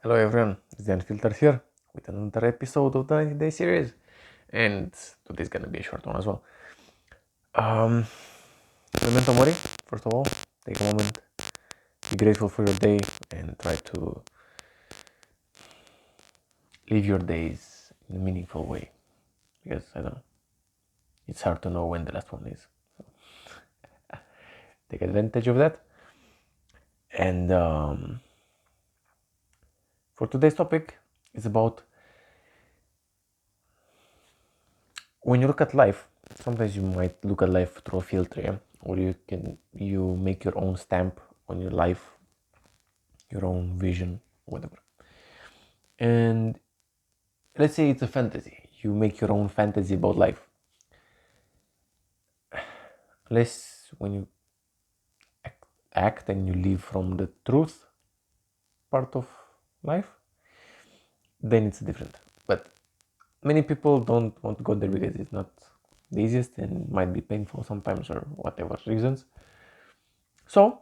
Hello everyone, it's the Unfiltered here with another episode of the 90-day series, and today's gonna be a short one as well. Memento mori, first of all, take a moment, be grateful for your day, and try to live your days in a meaningful way, because I don't know, it's hard to know when the last one is. So take advantage of that. And for today's topic, it's about when you look at life. Sometimes you might look at life through a filter, yeah? Or you make your own stamp on your life, your own vision, whatever. And let's say it's a fantasy. You make your own fantasy about life. Unless when you act and you live from the truth part of life, then it's different. But many people don't want to go there because it's not the easiest and might be painful sometimes or whatever reasons. So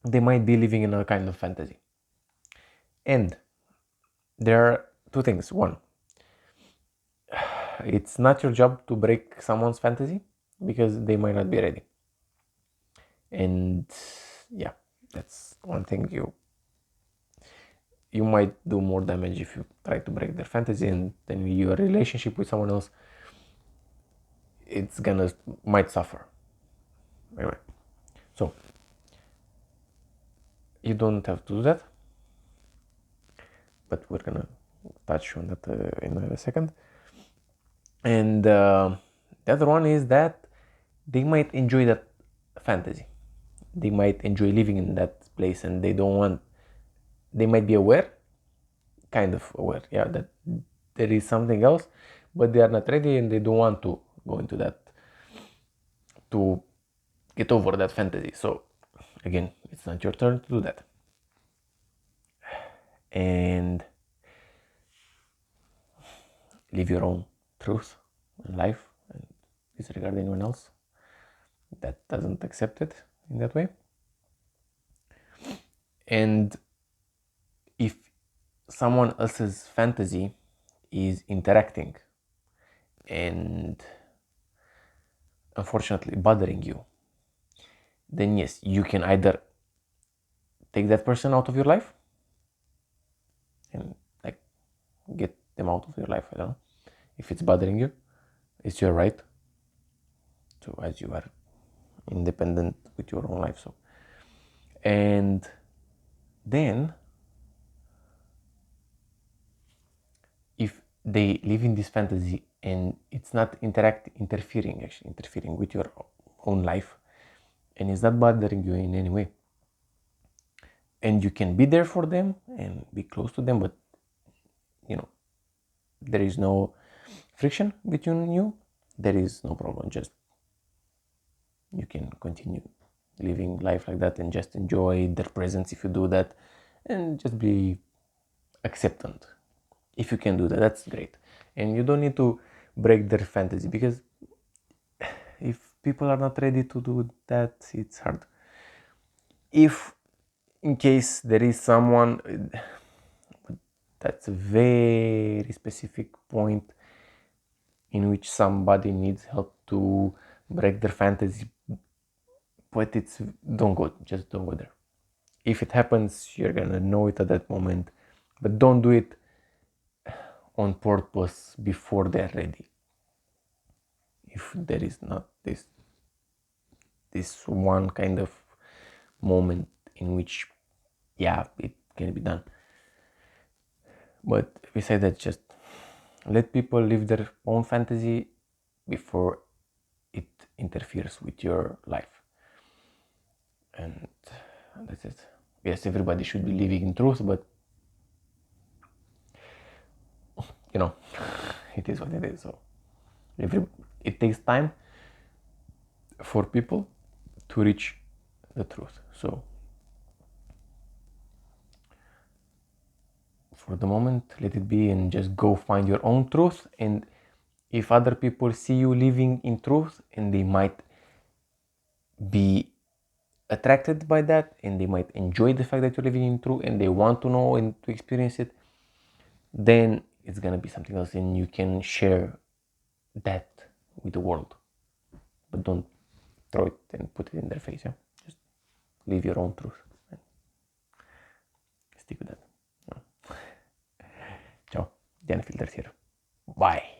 they might be living in a kind of fantasy. And there are two things. One, it's not your job to break someone's fantasy because they might not be ready. And yeah, that's one thing. You might do more damage if you try to break their fantasy, and then your relationship with someone else, it's gonna might suffer. Anyway, so you don't have to do that, but we're gonna touch on that in a second. And the other one is that they might enjoy that fantasy. They might enjoy living in that place, and they might be aware, kind of aware, yeah, that there is something else, but they are not ready and they don't want to go into that, to get over that fantasy. So again, it's not your turn to do that. And live your own truth in life and disregard anyone else that doesn't accept it in that way. And if someone else's fantasy is interacting and unfortunately bothering you, then yes, you can either take that person out of your life and like get them out of your life. I don't know. If it's bothering you, it's your right to, as you are independent with your own life. So, and then if they live in this fantasy and it's not interfering with your own life, and it's not bothering you in any way, and you can be there for them and be close to them, but there is no friction between you, there is no problem. Just you can continue living life like that and just enjoy their presence if you do that, and just be acceptant. If you can do that, that's great. And you don't need to break their fantasy, because if people are not ready to do that, it's hard. If in case there is someone, that's a very specific point in which somebody needs help to break their fantasy, but don't go there. If it happens, you're gonna know it at that moment, but don't do it on purpose before they're ready. If there is not this one kind of moment in which, yeah, it can be done. But besides that, just let people live their own fantasy before it interferes with your life. And that's it. Yes, everybody should be living in truth, but it is what it is. So it takes time for people to reach the truth. So for the moment, let it be, and just go find your own truth. And if other people see you living in truth, and they might be attracted by that and they might enjoy the fact that you're living in truth and they want to know and to experience it, then it's gonna be something else and you can share that with the world. But don't throw it and put it in their face. Yeah, just live your own truth and stick with that. Ciao, the Unfiltered here. Bye.